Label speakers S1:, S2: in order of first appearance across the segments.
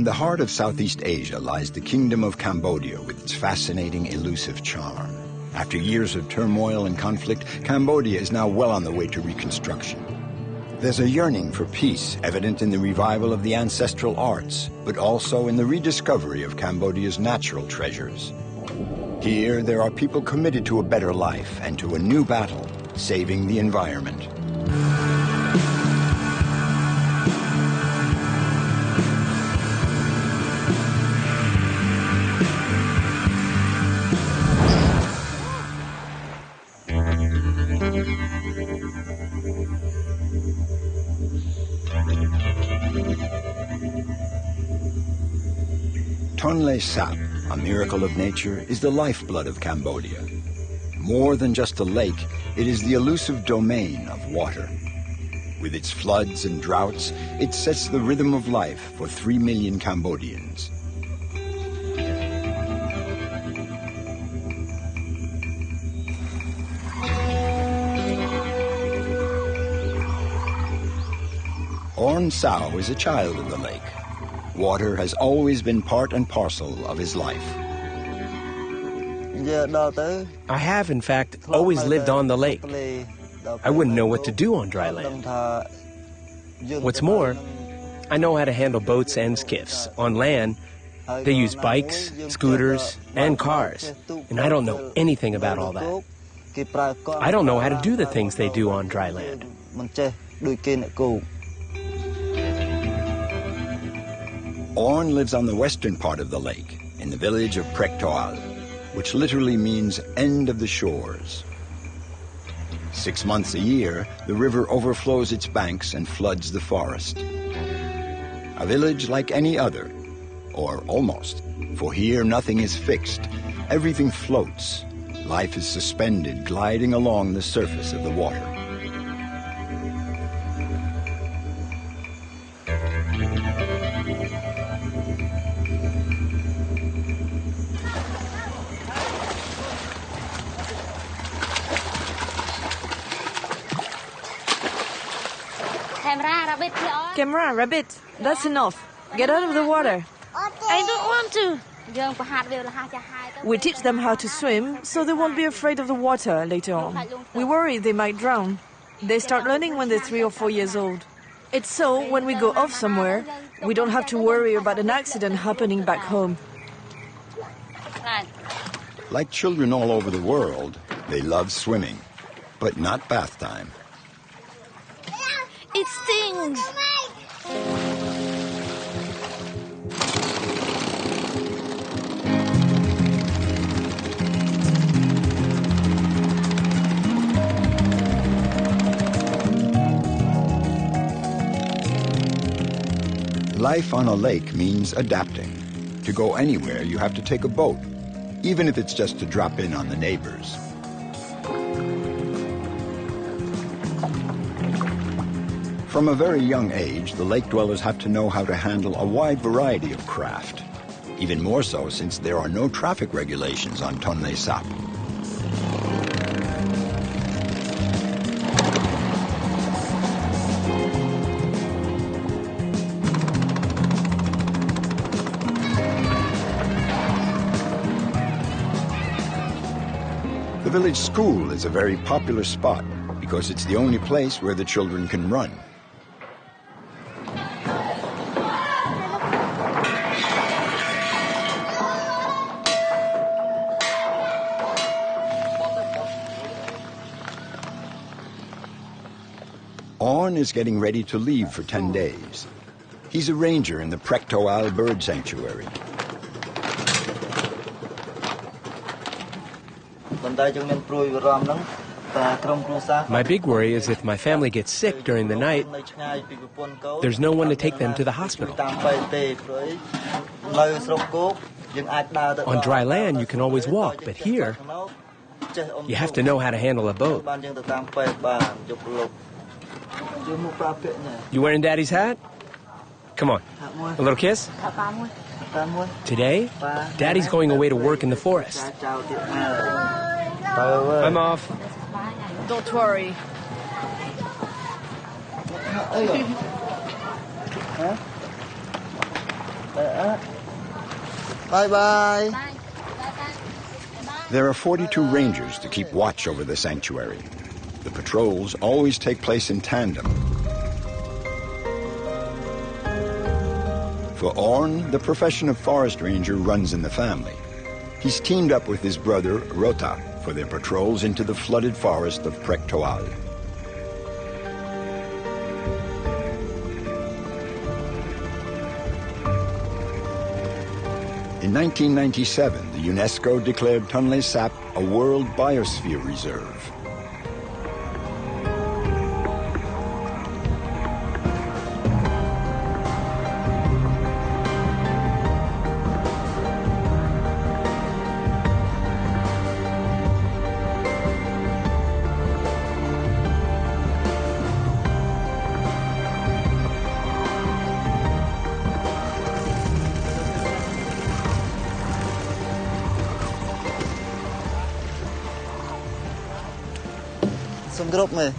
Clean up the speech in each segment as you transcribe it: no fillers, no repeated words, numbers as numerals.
S1: In the heart of Southeast Asia lies the Kingdom of Cambodia with its fascinating, elusive charm. After years of turmoil and conflict, Cambodia is now well on the way to reconstruction. There's a yearning for peace evident in the revival of the ancestral arts, but also in the rediscovery of Cambodia's natural treasures. Here, there are people committed to a better life and to a new battle, saving the environment. Tonle sap, a miracle of nature, is the lifeblood of Cambodia. More than just a lake, it is the elusive domain of water. With its floods and droughts, it sets the rhythm of life for 3 million Cambodians. Orn Sao is a child of the lake. Water has always been part and parcel of his life.
S2: I have, in fact, always lived on the lake. I wouldn't know what to do on dry land. What's more, I know how to handle boats and skiffs. On land, they use bikes, scooters, and cars, and I don't know anything about all that. I don't know how to do the things they do on dry land.
S1: Orn lives on the western part of the lake, in the village of breathtaking, which literally means end of the shores. 6 months a year, the river overflows its banks and floods the forest. A village like any other, or almost, for here nothing is fixed. Everything floats. Life is suspended, gliding along the surface of the water.
S3: Camera, rabbit, that's enough. Get out of the water.
S4: I don't want to.
S3: We teach them how to swim, so they won't be afraid of the water later on. We worry they might drown. They start learning when they're 3 or 4 years old. It's so when we go off somewhere, we don't have to worry about an accident happening back home.
S1: Like children all over the world, they love swimming, but not bath time.
S4: It stings.
S1: Life on a lake means adapting. To go anywhere, you have to take a boat, even if it's just to drop in on the neighbors. From a very young age, the lake dwellers have to know how to handle a wide variety of craft. Even more so since there are no traffic regulations on Tonle Sap. The village school is a very popular spot because it's the only place where the children can run. Orn is getting ready to leave for 10 days. He's a ranger in the breathtaking bird sanctuary.
S2: My big worry is if my family gets sick during the night, there's no one to take them to the hospital. On dry land, you can always walk, but here, you have to know how to handle a boat. You wearing Daddy's hat? Come on, a little kiss? Today, Daddy's going away to work in the forest. I'm off.
S3: Don't worry.
S5: Bye-bye.
S1: There are 42 rangers to keep watch over the sanctuary. The patrols always take place in tandem. For Orn, the profession of forest ranger runs in the family. He's teamed up with his brother, Rota, for their patrols into the flooded forest of Breathtaking. In 1997, the UNESCO declared Tonle Sap a World Biosphere Reserve.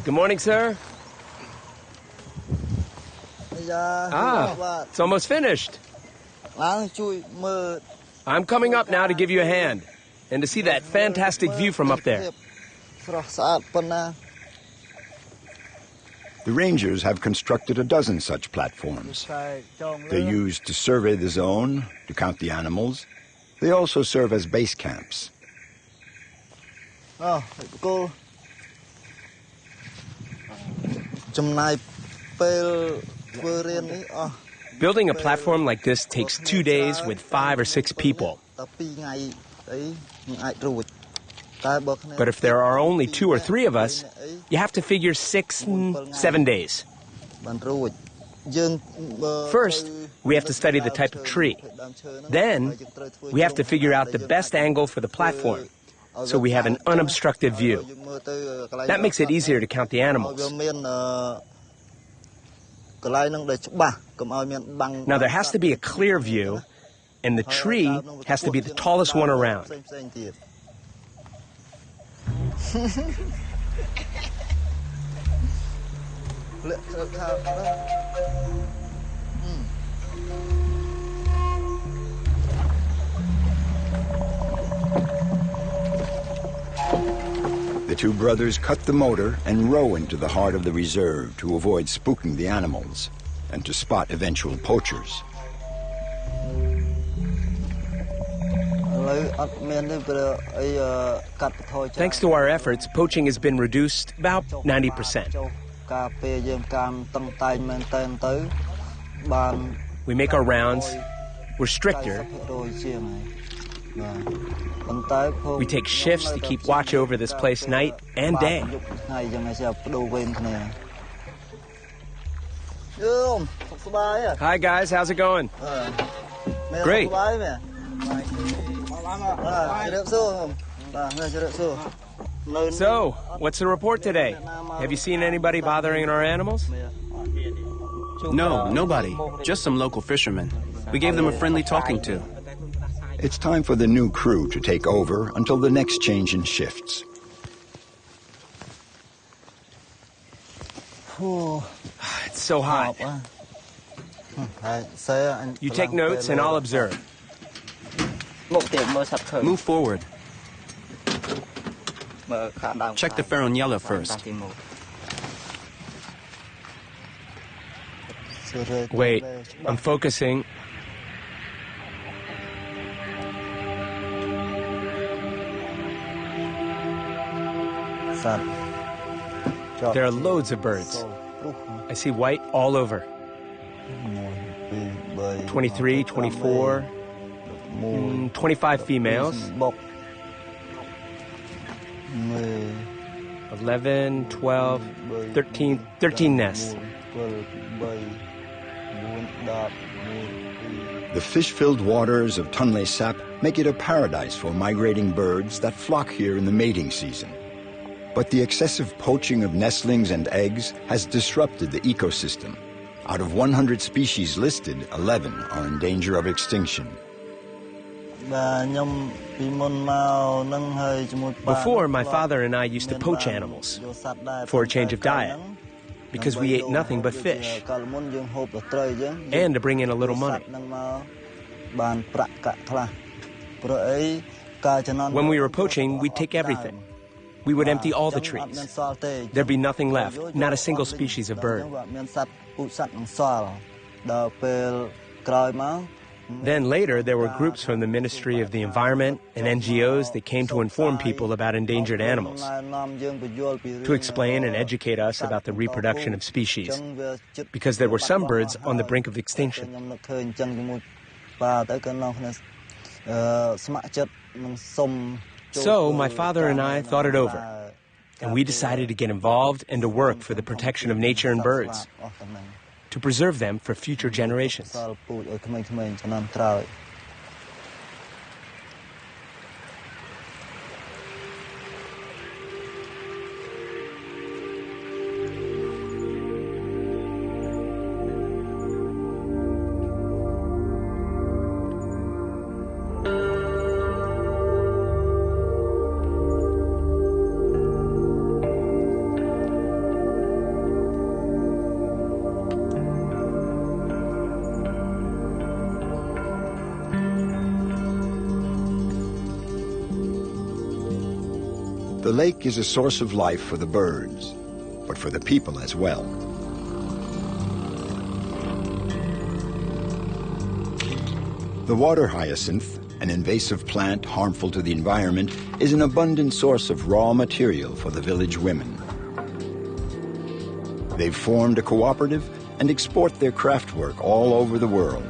S2: Good morning, sir. It's almost finished. I'm coming up now to give you a hand and to see that fantastic view from up there.
S1: The rangers have constructed a dozen such platforms. They're used to survey the zone, to count the animals. They also serve as base camps.
S2: Building a platform like this takes 2 days with 5 or 6 people. But if there are only 2 or 3 of us, you have to figure 6 and 7 days. First, we have to study the type of tree. Then, we have to figure out the best angle for the platform, so we have an unobstructed view. That makes it easier to count the animals. Now there has to be a clear view, and the tree has to be the tallest one around.
S1: The two brothers cut the motor and row into the heart of the reserve to avoid spooking the animals and to spot eventual poachers.
S2: Thanks to our efforts, poaching has been reduced about 90%. We make our rounds. We're stricter. We take shifts to keep watch over this place night and day. Hi guys, how's it going? Great. So, what's the report today? Have you seen anybody bothering our animals?
S6: No, nobody. Just some local fishermen. We gave them a friendly talking to.
S1: It's time for the new crew to take over until the next change in shifts.
S2: It's so hot. You take notes and I'll observe.
S6: Move forward. Check the Faronella first.
S2: Wait, I'm focusing. There are loads of birds. I see white all over. 23, 24, 25 females. 11, 12, 13 nests.
S1: The fish-filled waters of Tonle Sap make it a paradise for migrating birds that flock here in the mating season. But the excessive poaching of nestlings and eggs has disrupted the ecosystem. Out of 100 species listed, 11 are in danger of extinction.
S2: Before, my father and I used to poach animals for a change of diet, because we ate nothing but fish, and to bring in a little money. When we were poaching, we'd take everything. We would empty all the trees. There'd be nothing left, not a single species of bird. Then later, there were groups from the Ministry of the Environment and NGOs that came to inform people about endangered animals, to explain and educate us about the reproduction of species, because there were some birds on the brink of extinction. So my father and I thought it over, and we decided to get involved and to work for the protection of nature and birds, to preserve them for future generations.
S1: The lake is a source of life for the birds, but for the people as well. The water hyacinth, an invasive plant harmful to the environment, is an abundant source of raw material for the village women. They've formed a cooperative and export their craftwork all over the world.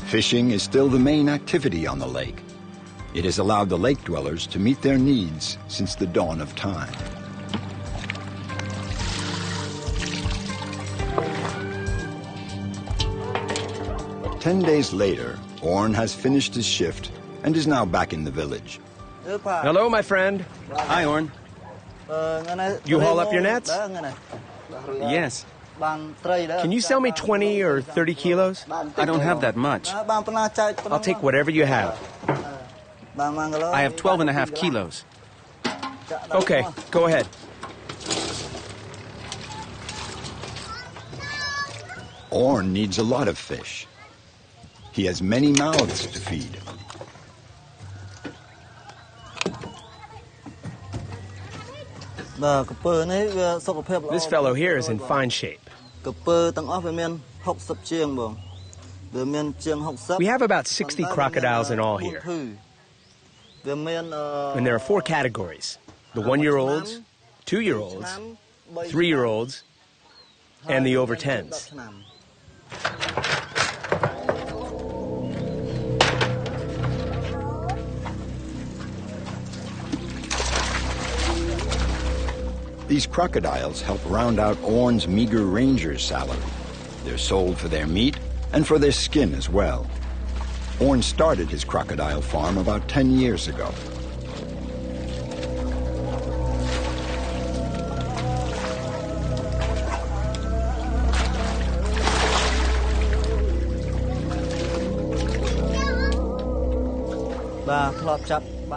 S1: Fishing is still the main activity on the lake. It has allowed the lake dwellers to meet their needs since the dawn of time. Ten days later, Orn has finished his shift and is now back in the village.
S2: Hello, my friend.
S6: Hi, Orn.
S2: You haul up your nets?
S6: Yes.
S2: Can you sell me 20 or 30 kilos?
S6: I don't have that much.
S2: I'll take whatever you have.
S6: I have 12.5 kilos.
S2: Okay, go ahead.
S1: Orn needs a lot of fish. He has many mouths to feed.
S2: This fellow here is in fine shape. We have about 60 crocodiles in all here. And there are 4 categories: the 1-year-olds, 2-year-olds, 3-year-olds, and the over 10s.
S1: These crocodiles help round out Orn's meager ranger's salary. They're sold for their meat and for their skin as well. Orn started his crocodile farm about 10 years ago.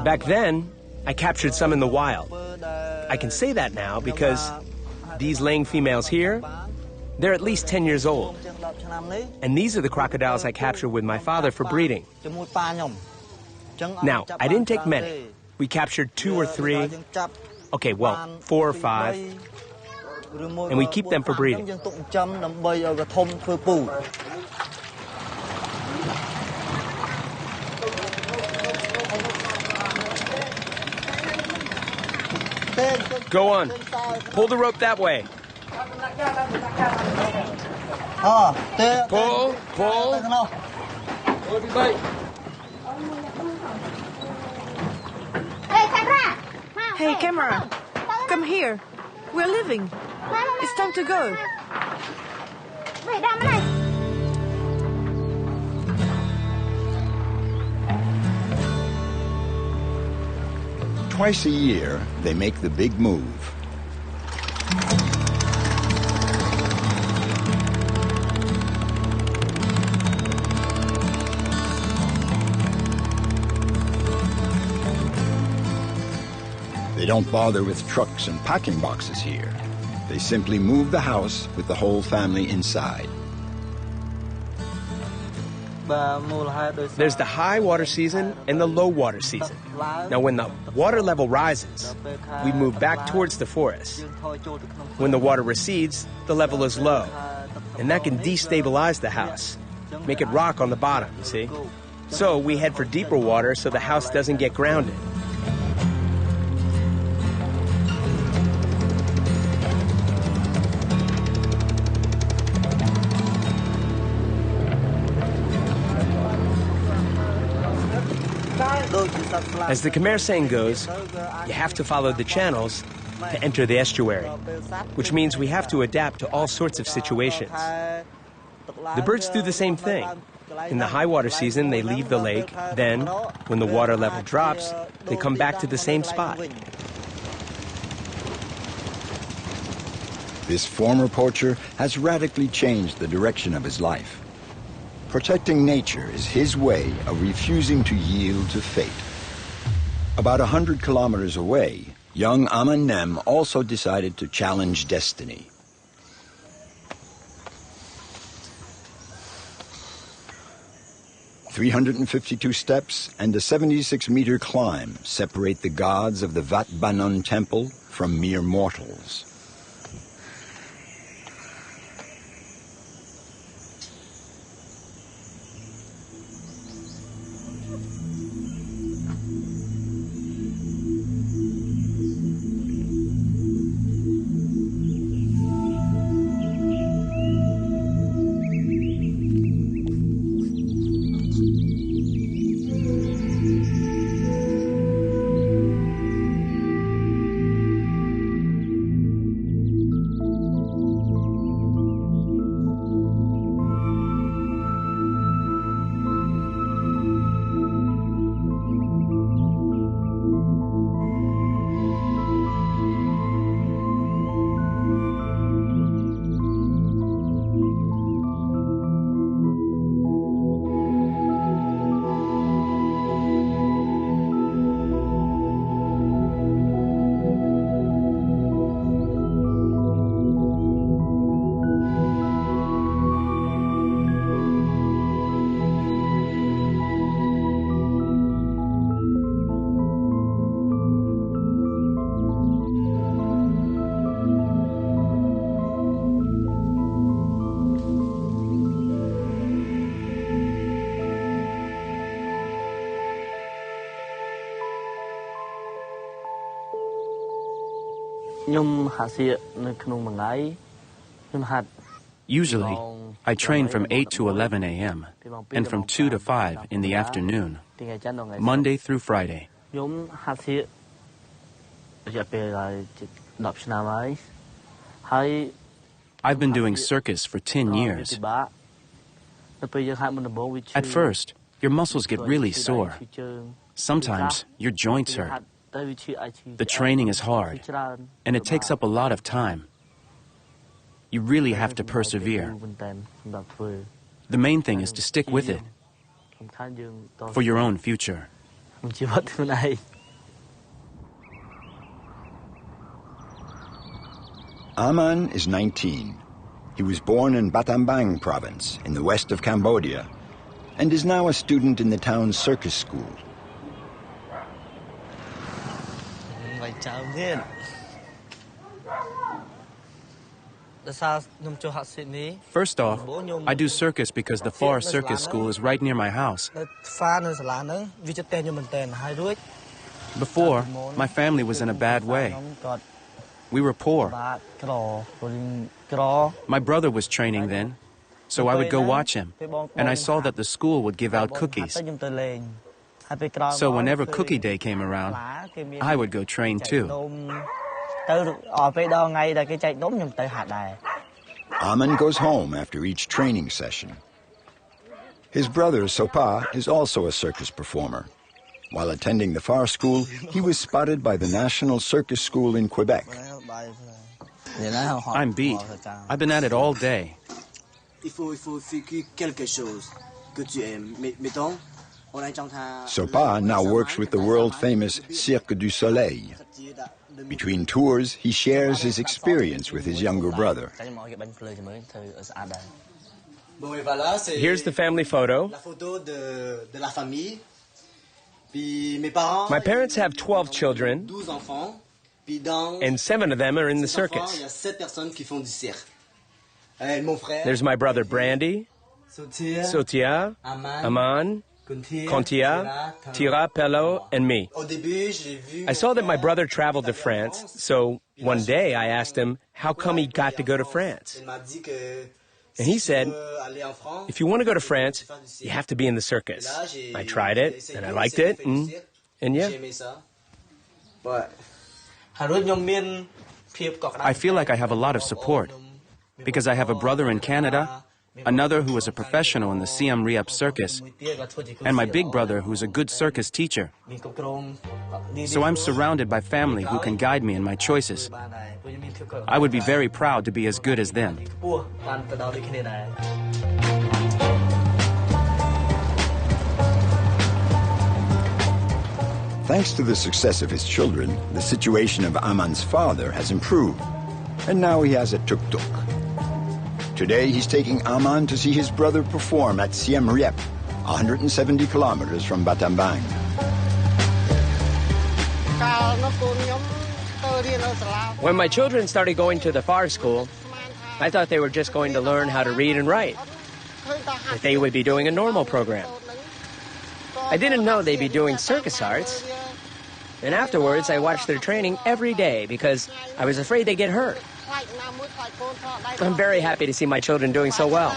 S2: Back then, I captured some in the wild. I can say that now because these laying females here, they're at least 10 years old. And these are the crocodiles I captured with my father for breeding. Now, I didn't take many. We captured 2 or 3, okay, well, 4 or 5, and we keep them for breeding. Go on. Pull the rope that way. Pull, pull.
S3: Hey, camera, come here. We're leaving. It's time to go.
S1: Twice a year, they make the big move. They don't bother with trucks and packing boxes here. They simply move the house with the whole family inside.
S2: There's the high water season and the low water season. Now, when the water level rises, we move back towards the forest. When the water recedes, the level is low, and that can destabilize the house, make it rock on the bottom, you see? So we head for deeper water so the house doesn't get grounded. As the Khmer saying goes, you have to follow the channels to enter the estuary, which means we have to adapt to all sorts of situations. The birds do the same thing. In the high water season, they leave the lake. Then, when the water level drops, they come back to the same spot.
S1: This former poacher has radically changed the direction of his life. Protecting nature is his way of refusing to yield to fate. About 100 kilometers away, young Aman Nem also decided to challenge destiny. "352 steps and a 76-meter climb separate the gods of the Wat Banon temple from mere mortals.
S6: Usually, I train from 8 to 11 a.m. and from 2 to 5 in the afternoon, Monday through Friday. I've been doing circus for 10 years. At first, your muscles get really sore. Sometimes your joints hurt. The training is hard, and it takes up a lot of time. You really have to persevere. The main thing is to stick with it for your own future.
S1: Aman is 19. He was born in Battambang province in the west of Cambodia and is now a student in the town's circus school.
S6: First off, I do circus because the Far Circus School is right near my house. Before, my family was in a bad way. We were poor. My brother was training then, so I would go watch him, and I saw that the school would give out cookies. So whenever cookie day came around, I would go train too.
S1: Aman goes home after each training session. His brother, Sopa, is also a circus performer. While attending the Far School, he was spotted by the National Circus School in Quebec.
S6: I'm beat. I've been at it all day.
S1: Sopa now works with the world-famous Cirque du Soleil. Between tours, he shares his experience with his younger brother.
S2: Here's the family photo. My parents have 12 children, and 7 of them are in the circus. There's my brother Brandy, Sotia, Aman, Contia, Tira, Pello, and me. I saw that my brother traveled to France, so one day I asked him how come he got to go to France. And he said, if you want to go to France, you have to be in the circus. I tried it, and I liked it, and yeah.
S6: I feel like I have a lot of support because I have a brother in Canada, another who is a professional in the Siem Reap circus, and my big brother who's a good circus teacher. So I'm surrounded by family who can guide me in my choices. I would be very proud to be as good as them.
S1: Thanks to the success of his children, the situation of Aman's father has improved, and now he has a tuk-tuk. Today he's taking Aman to see his brother perform at Siem Reap, 170 kilometers from Battambang.
S2: When my children started going to the FAR school, I thought they were just going to learn how to read and write, that they would be doing a normal program. I didn't know they'd be doing circus arts, and afterwards I watched their training every day because I was afraid they'd get hurt. I'm very happy to see my children doing so well.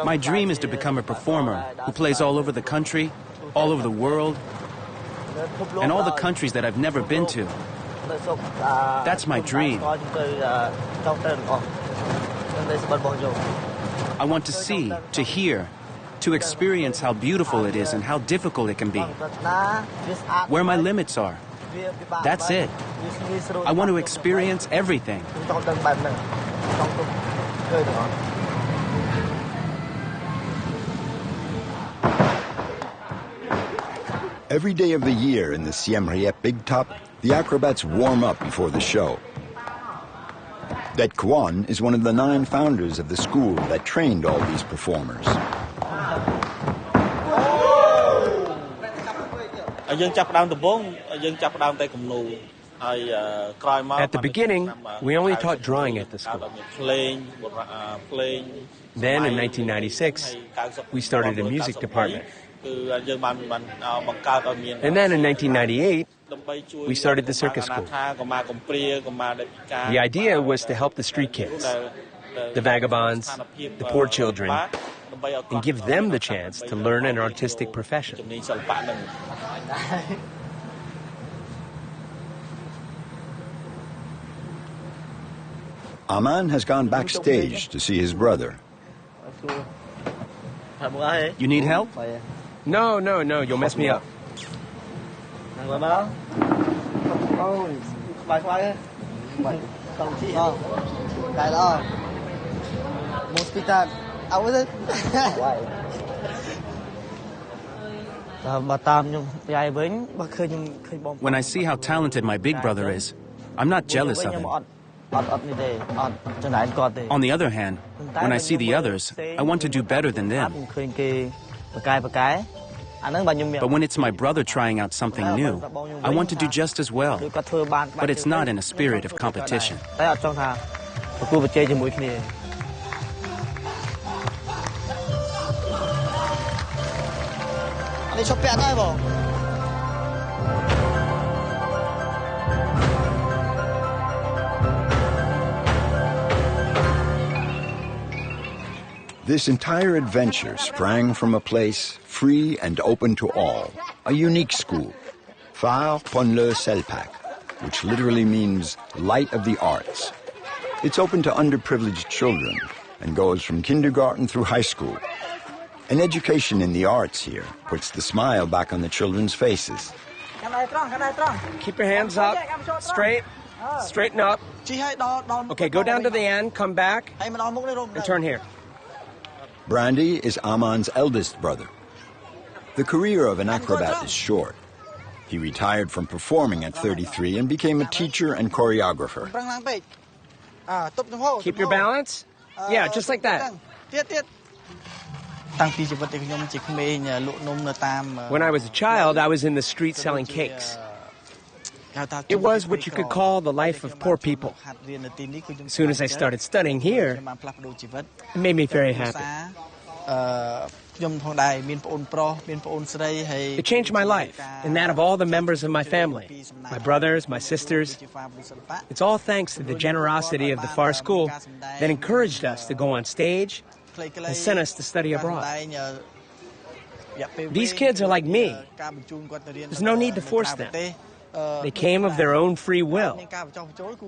S6: My dream is to become a performer who plays all over the country, all over the world, and all the countries that I've never been to. That's my dream. I want to see, to hear, to experience how beautiful it is and how difficult it can be. Where my limits are. That's it. I want to experience everything.
S1: Every day of the year in the Siem Reap Big Top, the acrobats warm up before the show. Det Kwan is one of the 9 founders of the school that trained all these performers.
S2: At the beginning, we only taught drawing at the school. Then in 1996, we started a music department. And then in 1998, we started the circus school. The idea was to help the street kids, the vagabonds, the poor children, and give them the chance to learn an artistic profession.
S1: Aman has gone backstage to see his brother.
S6: You need help?
S2: No, you'll mess me up.
S6: When I see how talented my big brother is, I'm not jealous of him. On the other hand, when I see the others, I want to do better than them. But when it's my brother trying out something new, I want to do just as well. But it's not in a spirit of competition.
S1: This entire adventure sprang from a place free and open to all, a unique school, Phare Tonle Selpak, which literally means light of the arts. It's open to underprivileged children and goes from kindergarten through high school. An education in the arts here puts the smile back on the children's faces.
S2: Keep your hands up, straight. Straighten up. Okay, go down to the end, come back, and turn here.
S1: Brandy is Aman's eldest brother. The career of an acrobat is short. He retired from performing at 33 and became a teacher and choreographer.
S2: Keep your balance. Yeah, just like that. When I was a child, I was in the street selling cakes. It was what you could call the life of poor people. As soon as I started studying here, it made me very happy. It changed my life and that of all the members of my family, my brothers, my sisters. It's all thanks to the generosity of the Far School that encouraged us to go on stage and sent us to study abroad. These kids are like me. There's no need to force them. They came of their own free will.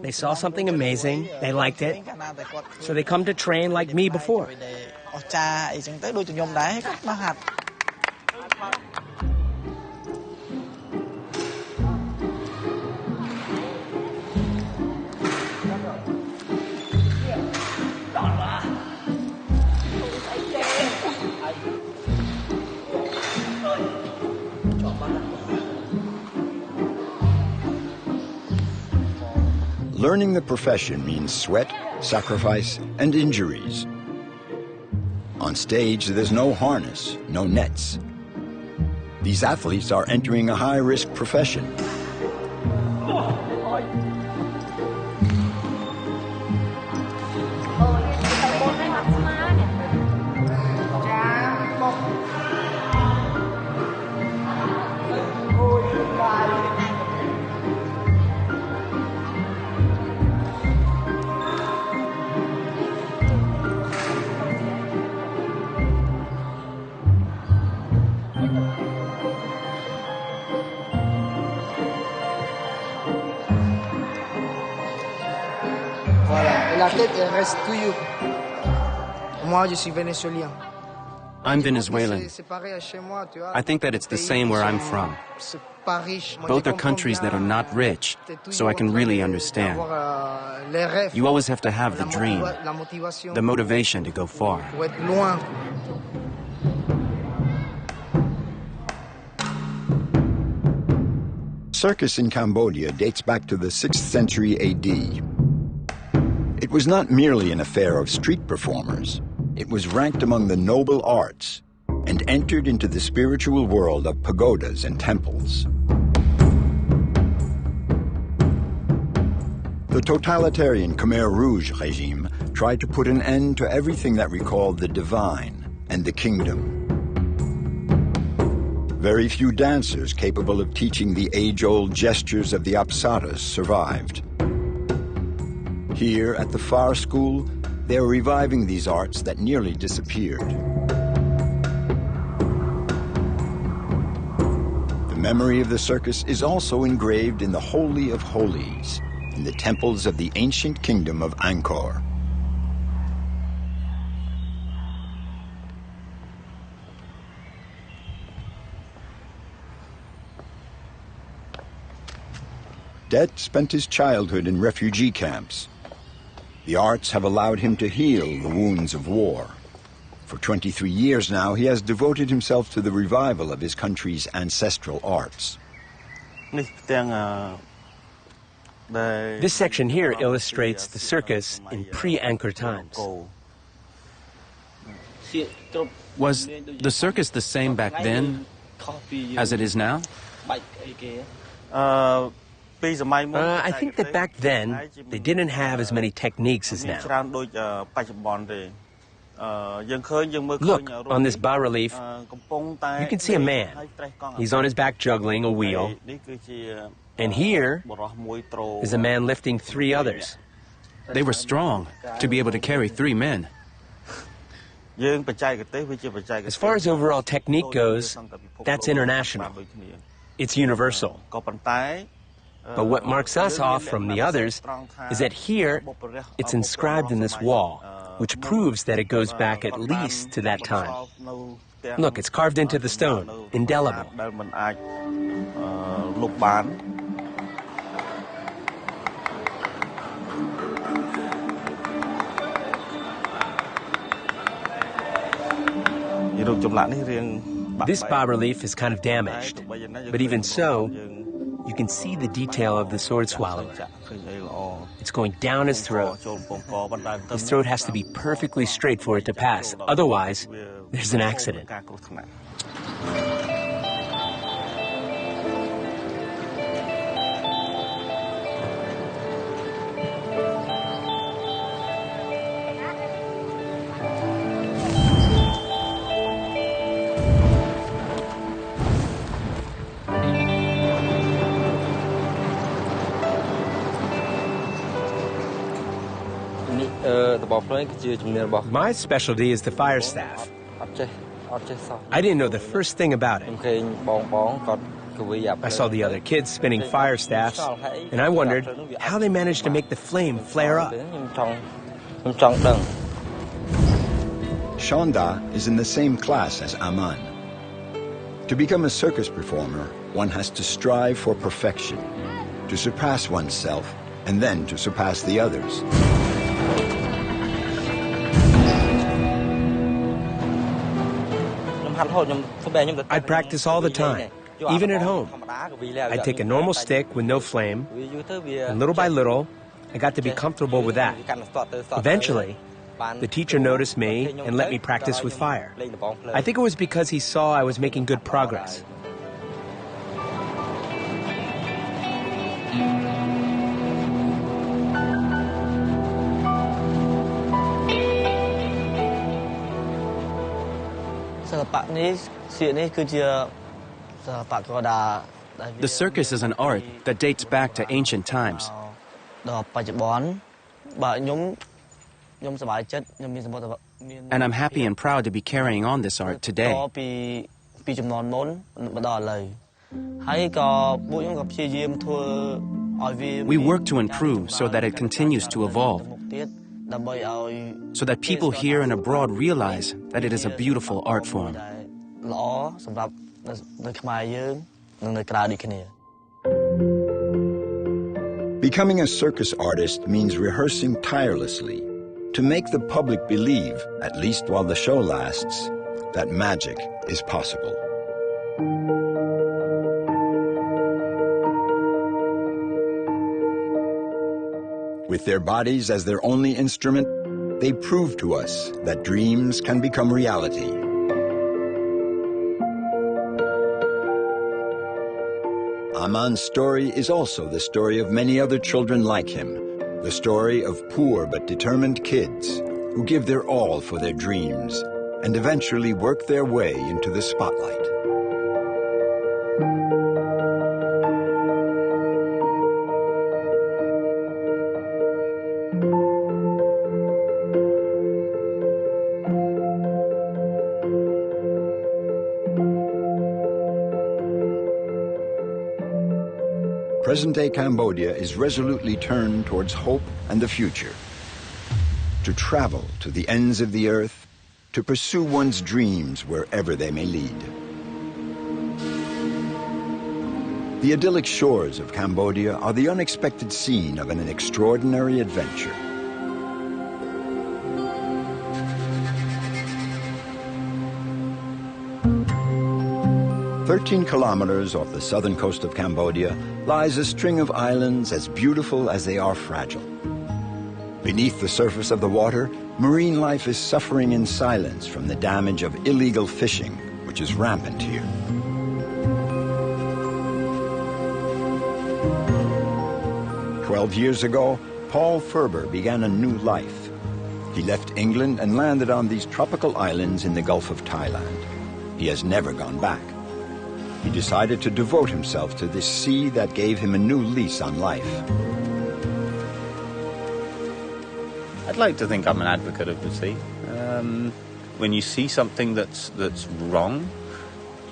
S2: They saw something amazing, they liked it, so they come to train like me before.
S1: Learning the profession means sweat, sacrifice, and injuries. On stage, there's no harness, no nets. These athletes are entering a high-risk profession.
S5: La tête, elle reste to you. Moi, je suis vénézuélien.
S6: I'm Venezuelan. I think that it's the same where I'm from. Both are countries that are not rich, so I can really understand. You always have to have the dream, the motivation to go far.
S1: Circus in Cambodia dates back to the 6th century AD. It was not merely an affair of street performers. It was ranked among the noble arts and entered into the spiritual world of pagodas and temples. The totalitarian Khmer Rouge regime tried to put an end to everything that recalled the divine and the kingdom. Very few dancers capable of teaching the age-old gestures of the apsaras survived. Here at the Far School, they are reviving these arts that nearly disappeared. The memory of the circus is also engraved in the Holy of Holies, in the temples of the ancient kingdom of Angkor. Det spent his childhood in refugee camps. The arts have allowed him to heal the wounds of war. For 23 years now, he has devoted himself to the revival of his country's ancestral arts.
S2: This section here illustrates the circus in pre-Angkor times.
S6: Was the circus the same back then as it is now?
S2: I think that back then, they didn't have as many techniques as now. Look, on this bas-relief, you can see a man. He's on his back juggling a wheel. And here is a man lifting 3 others.
S6: They were strong to be able to carry 3 men.
S2: As far as overall technique goes, that's international. It's universal. But what marks us off from the others is that here, it's inscribed in this wall, which proves that it goes back at least to that time. Look, it's carved into the stone, indelible. This bas-relief is kind of damaged, but even so, you can see the detail of the sword swallower. It's going down his throat. His throat has to be perfectly straight for it to pass. Otherwise, there's an accident. My specialty is the fire staff. I didn't know the first thing about it. I saw the other kids spinning fire staffs, and I wondered how they managed to make the flame flare up.
S1: Shonda is in the same class as Aman. To become a circus performer, one has to strive for perfection, to surpass oneself, and then to surpass the others.
S2: I'd practice all the time, even at home. I'd take a normal stick with no flame, and little by little, I got to be comfortable with that. Eventually, the teacher noticed me and let me practice with fire. I think it was because he saw I was making good progress.
S6: The circus is an art that dates back to ancient times. And I'm happy and proud to be carrying on this art today. We work to improve so that it continues to evolve, so that people here and abroad realize that it is a beautiful art form.
S1: Becoming a circus artist means rehearsing tirelessly to make the public believe, at least while the show lasts, that magic is possible. With their bodies as their only instrument, they prove to us that dreams can become reality. Aman's story is also the story of many other children like him, the story of poor but determined kids who give their all for their dreams and eventually work their way into the spotlight. Present-day Cambodia is resolutely turned towards hope and the future. To travel to the ends of the earth, to pursue one's dreams wherever they may lead. The idyllic shores of Cambodia are the unexpected scene of an extraordinary adventure. "13 kilometers off the southern coast of Cambodia lies a string of islands as beautiful as they are fragile. Beneath the surface of the water, marine life is suffering in silence from the damage of illegal fishing, which is rampant here. "12 years ago, Paul Ferber began a new life. He left England and landed on these tropical islands in the Gulf of Thailand. He has never gone back. He decided to devote himself to this sea that gave him a new lease on life.
S7: I'd like to think I'm an advocate of the sea. When you see something that's wrong,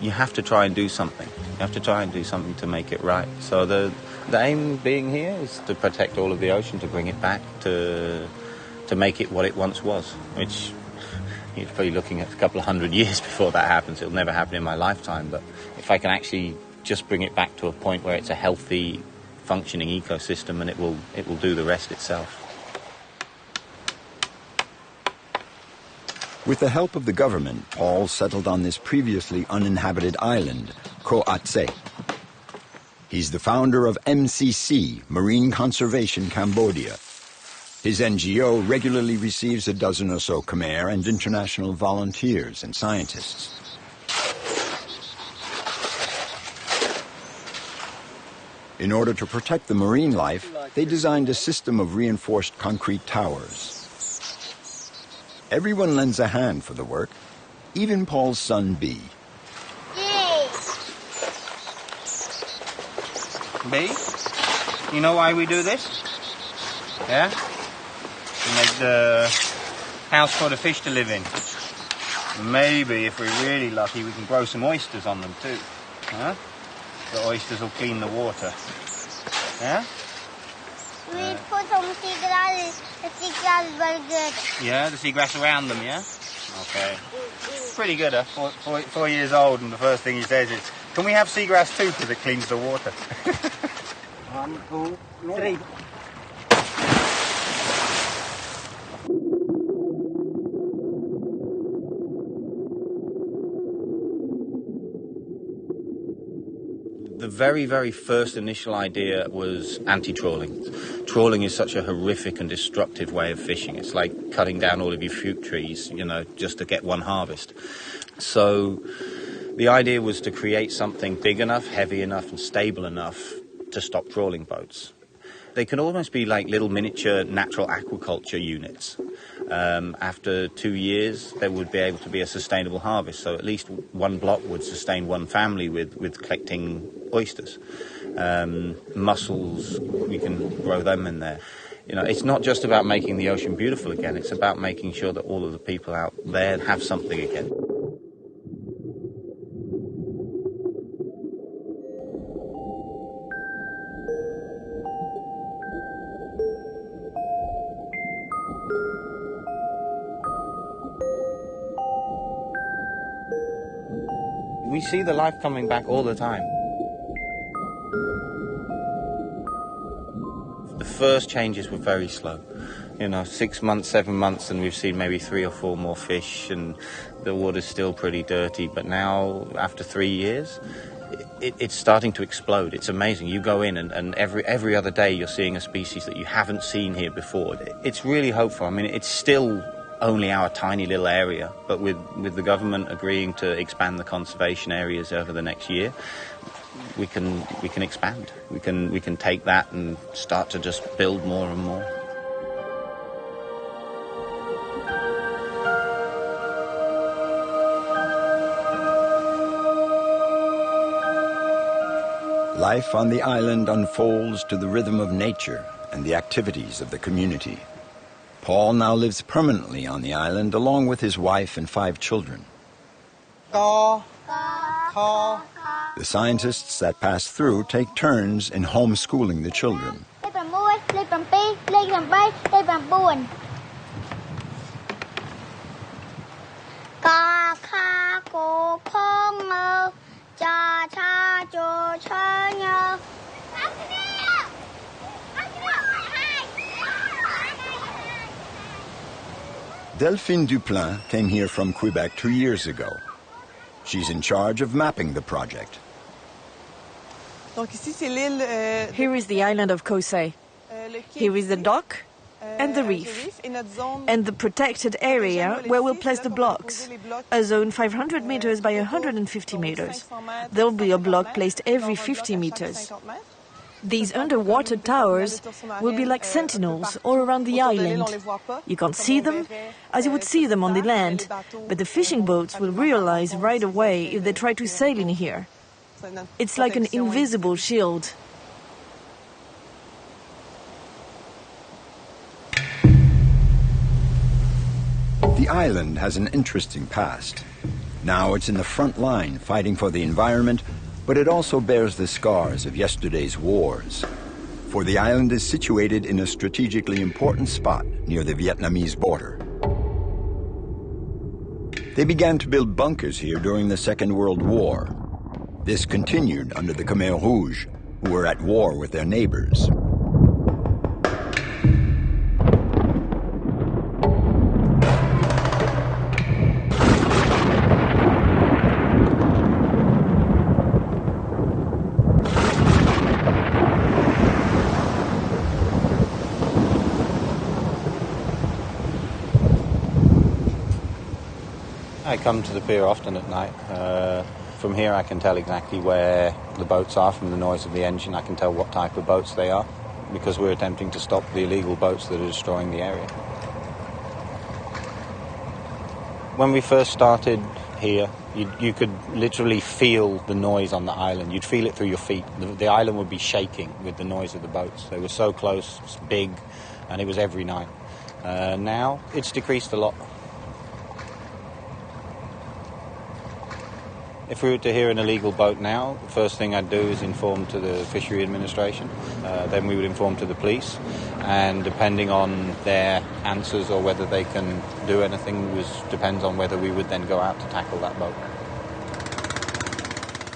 S7: you have to try and do something. You have to try and do something to make it right. So the aim being here is to protect all of the ocean, to bring it back, to make it what it once was, which you're probably looking at a couple of hundred years before that happens. It'll never happen in my lifetime, but if I can actually just bring it back to a point where it's a healthy, functioning ecosystem, and it will do the rest itself.
S1: With the help of the government, Paul settled on this previously uninhabited island, Ko Atse. He's the founder of MCC, Marine Conservation Cambodia. His NGO regularly receives a dozen or so Khmer and international volunteers and scientists. In order to protect the marine life, they designed a system of reinforced concrete towers. Everyone lends a hand for the work, even Paul's son, B.
S7: B, you know why we do this? Yeah? We make the house for the fish to live in. Maybe, if we're really lucky, we can grow some oysters on them too. Huh? The oysters will clean the water. Yeah?
S4: We put some seagrass. The seagrass is very good.
S7: Yeah, the seagrass around them, yeah? Okay. Pretty good, huh? 4 years old, and the first thing he says is, can we have seagrass too, because it cleans the water? 1, 2, 3. The very, very first initial idea was anti-trawling. Trawling is such a horrific and destructive way of fishing. It's like cutting down all of your fruit trees, you know, just to get one harvest. So the idea was to create something big enough, heavy enough, and stable enough to stop trawling boats. They can almost be like little miniature natural aquaculture units. After 2 years, there would be able to be a sustainable harvest. So at least one block would sustain one family with collecting oysters. Mussels, we can grow them in there. You know, it's not just about making the ocean beautiful again. It's about making sure that all of the people out there have something again. We see the life coming back all the time. The first changes were very slow. You know, 6 months, 7 months, and we've seen maybe 3 or 4 more fish, and the water's still pretty dirty. But now, after 3 years, it's starting to explode. It's amazing. You go in, and every other day you're seeing a species that you haven't seen here before. It's really hopeful. I mean, it's still only our tiny little area, but with the government agreeing to expand the conservation areas over the next year, we can expand. We can take that and start to just build more and more.
S1: Life on the island unfolds to the rhythm of nature and the activities of the community. Paul now lives permanently on the island along with his wife and 5 children. The scientists that pass through take turns in homeschooling the children. Delphine Duplain came here from Quebec 2 years ago. She's in charge of mapping the project.
S3: Here is the island of Kosei. Here is the dock and the reef, and the protected area where we'll place the blocks, a zone 500 meters by 150 meters. There'll be a block placed every 50 meters. These underwater towers will be like sentinels all around the island. You can't see them as you would see them on the land, but the fishing boats will realize right away if they try to sail in here. It's like an invisible shield.
S1: The island has an interesting past. Now it's in the front line fighting for the environment, but it also bears the scars of yesterday's wars. For the island is situated in a strategically important spot near the Vietnamese border. They began to build bunkers here during the Second World War. This continued under the Khmer Rouge, who were at war with their neighbors.
S7: I come to the pier often at night. From here I can tell exactly where the boats are from the noise of the engine. I can tell what type of boats they are because we're attempting to stop the illegal boats that are destroying the area. When we first started here, you could literally feel the noise on the island. You'd feel it through your feet. The island would be shaking with the noise of the boats. They were so close, big, and it was every night. Now it's decreased a lot. If we were to hear an illegal boat now, the first thing I'd do is inform to the Fishery Administration. Then we would inform to the police. And depending on their answers or whether they can do anything depends on whether we would then go out to tackle that boat.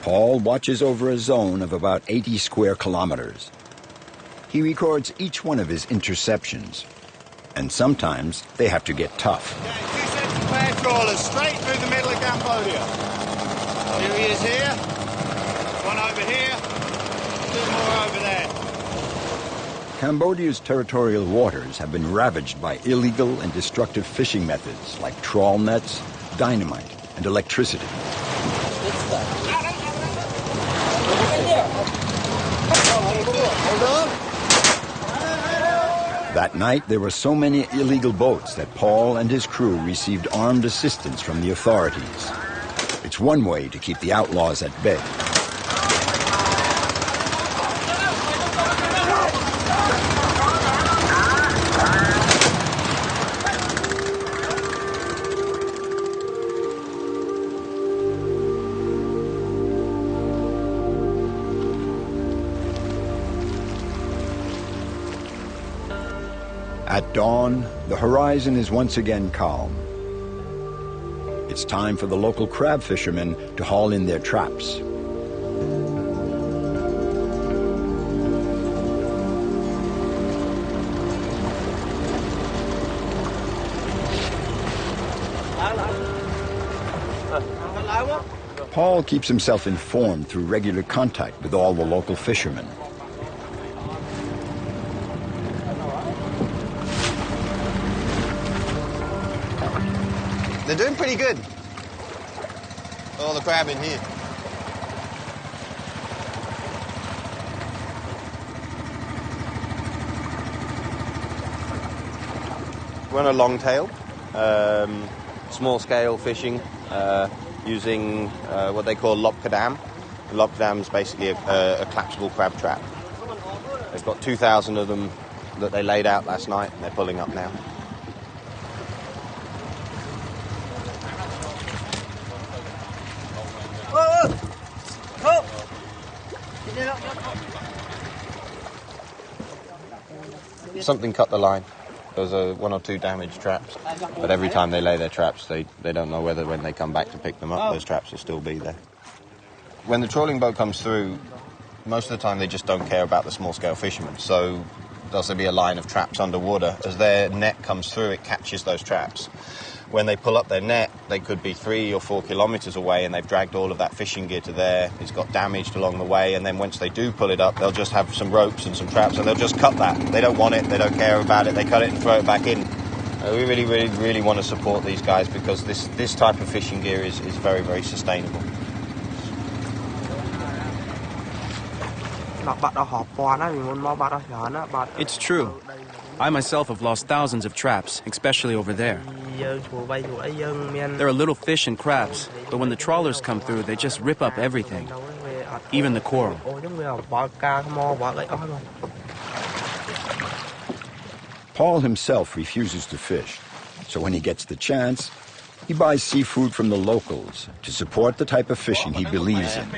S1: Paul watches over a zone of about 80 square kilometers. He records each one of his interceptions. And sometimes they have to get tough.
S8: Yeah, 2 sets of bear trawlers straight through the middle of Cambodia. Here he is here, one over here, 2 more over there.
S1: Cambodia's territorial waters have been ravaged by illegal and destructive fishing methods like trawl nets, dynamite, and electricity. That night, there were so many illegal boats that Paul and his crew received armed assistance from the authorities. It's one way to keep the outlaws at bay. At dawn, the horizon is once again calm. It's time for the local crab fishermen to haul in their traps. Paul keeps himself informed through regular contact with all the local fishermen.
S8: They're doing pretty good. All the crab in here. We're on a long-tailed, small-scale fishing using what they call lopkadam. A lopkadam is basically a collapsible crab trap. They've got 2,000 of them that they laid out last night, and they're pulling up now. Something cut the line. There was 1 or 2 damaged traps, but every time they lay their traps, they don't know whether when they come back to pick them up, those traps will still be there. When the trawling boat comes through, most of the time they just don't care about the small-scale fishermen, so there'll be a line of traps underwater. As their net comes through, it catches those traps. When they pull up their net, they could be 3 or 4 kilometers away, and they've dragged all of that fishing gear to there. It's got damaged along the way, and then once they do pull it up, they'll just have some ropes and some traps, and they'll just cut that. They don't want it, they don't care about it, they cut it and throw it back in. We really want to support these guys because this type of fishing gear is very, very sustainable.
S6: It's true. I myself have lost thousands of traps, especially over there. There are little fish and crabs, but when the trawlers come through, they just rip up everything, even the coral.
S1: Paul himself refuses to fish, so when he gets the chance, he buys seafood from the locals to support the type of fishing he believes in.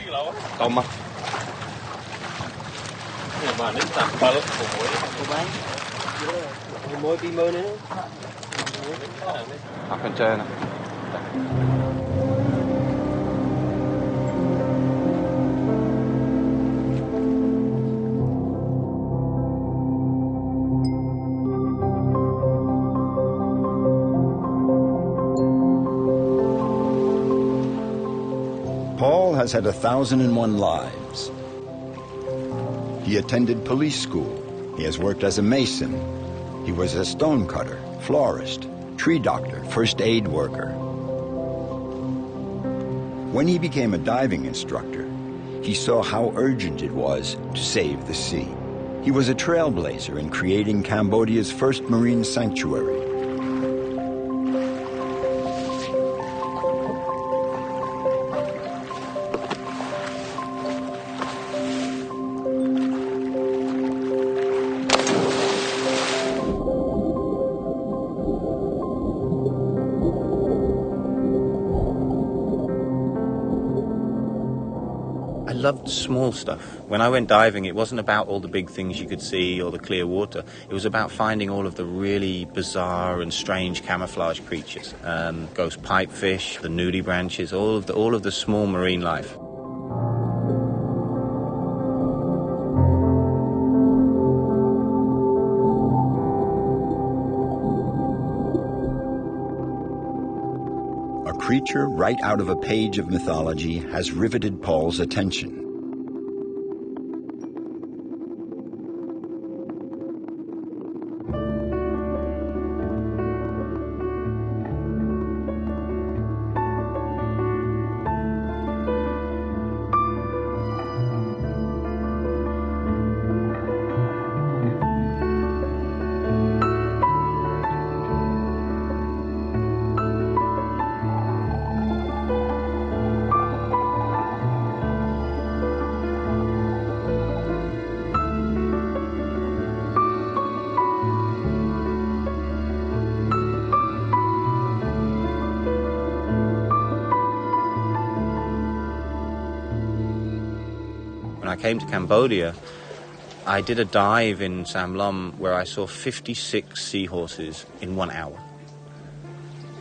S7: Up and turn.
S1: Paul has had 1,001 lives. He attended police school. He has worked as a mason. He was a stonecutter, florist, tree doctor, first aid worker. When he became a diving instructor, he saw how urgent it was to save the sea. He was a trailblazer in creating Cambodia's first marine sanctuary.
S7: I loved small stuff. When I went diving, it wasn't about all the big things you could see or the clear water. It was about finding all of the really bizarre and strange camouflage creatures. Ghost pipefish, the nudibranches, all of the small marine life.
S1: A creature right out of a page of mythology has riveted Paul's attention.
S7: When I came to Cambodia, I did a dive in Sam Lom where I saw 56 seahorses in 1 hour.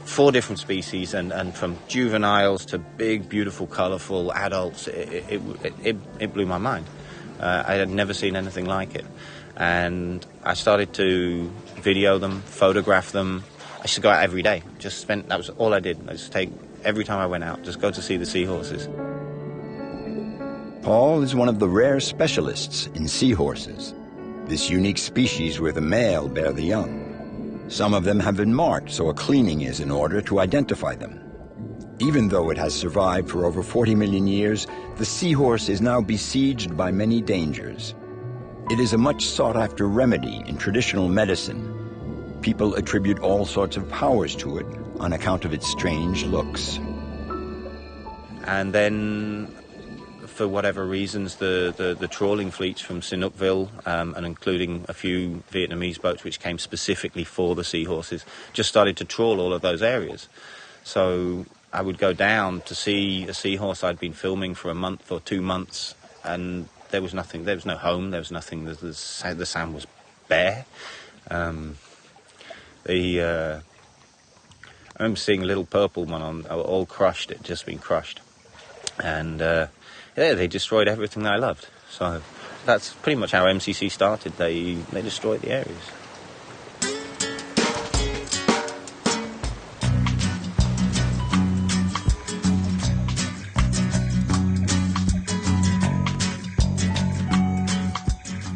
S7: 4 different species, and from juveniles to big, beautiful, colourful adults. It blew my mind. I had never seen anything like it. And I started to video them, photograph them. I used to go out every day. That was all I did. I just every time I went out, just go to see the seahorses.
S1: Paul is one of the rare specialists in seahorses. This unique species where the male bear the young. Some of them have been marked, so a cleaning is in order to identify them. Even though it has survived for over 40 million years, the seahorse is now besieged by many dangers. It is a much sought-after remedy in traditional medicine. People attribute all sorts of powers to it on account of its strange looks.
S7: And then, for whatever reasons, the trawling fleets from Sihanoukville, and including a few Vietnamese boats which came specifically for the seahorses, just started to trawl all of those areas. So I would go down to see a seahorse I'd been filming for a month or 2 months, and there was nothing. There was no home. There was nothing. The sand was bare. I remember seeing a little purple one all crushed. It had just been crushed, and they destroyed everything that I loved. So that's pretty much how MCC started. They destroyed the areas.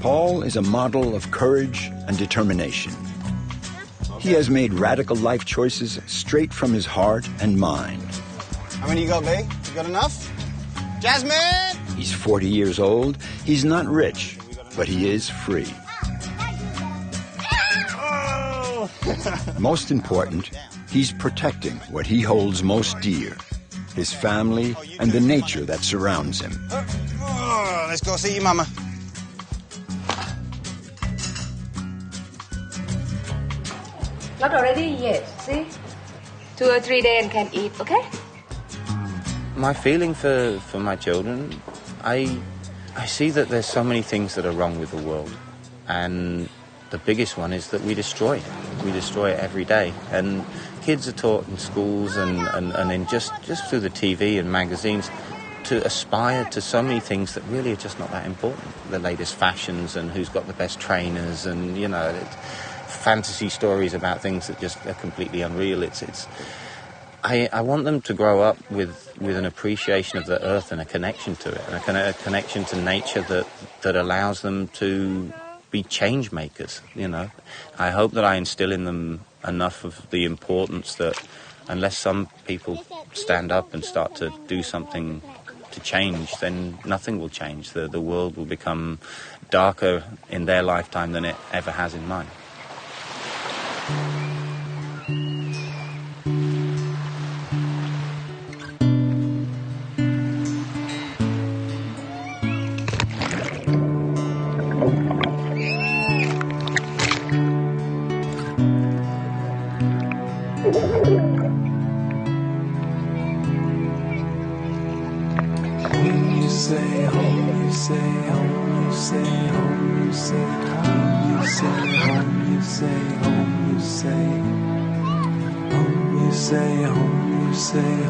S1: Paul is a model of courage and determination. He has made radical life choices straight from his heart and mind.
S9: How many you got, babe? You got enough? Jasmine!
S1: He's 40 years old. He's not rich, but he is free.
S9: Oh!
S1: Most important, he's protecting what he holds most dear, his family and the nature that surrounds him.
S9: Oh, let's go see your mama.
S10: Not already? Yes. See? 2 or 3 days and can eat, okay?
S7: My feeling for my children, I see that there's so many things that are wrong with the world. And the biggest one is that we destroy it. We destroy it every day. And kids are taught in schools and in just through the TV and magazines to aspire to so many things that really are just not that important. The latest fashions and who's got the best trainers and, fantasy stories about things that just are completely unreal. I want them to grow up with an appreciation of the earth and a connection to it, and a connection to nature that allows them to be change makers. I hope that I instill in them enough of the importance that unless some people stand up and start to do something to change, then nothing will change. The world will become darker in their lifetime than it ever has in mine.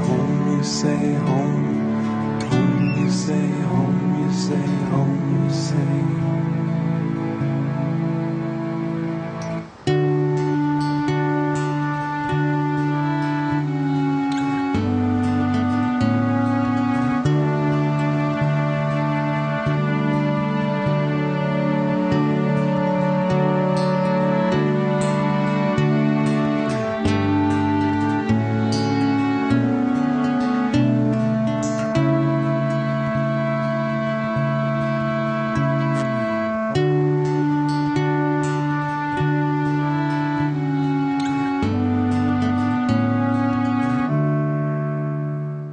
S11: Home, you say home, you say home, you say home.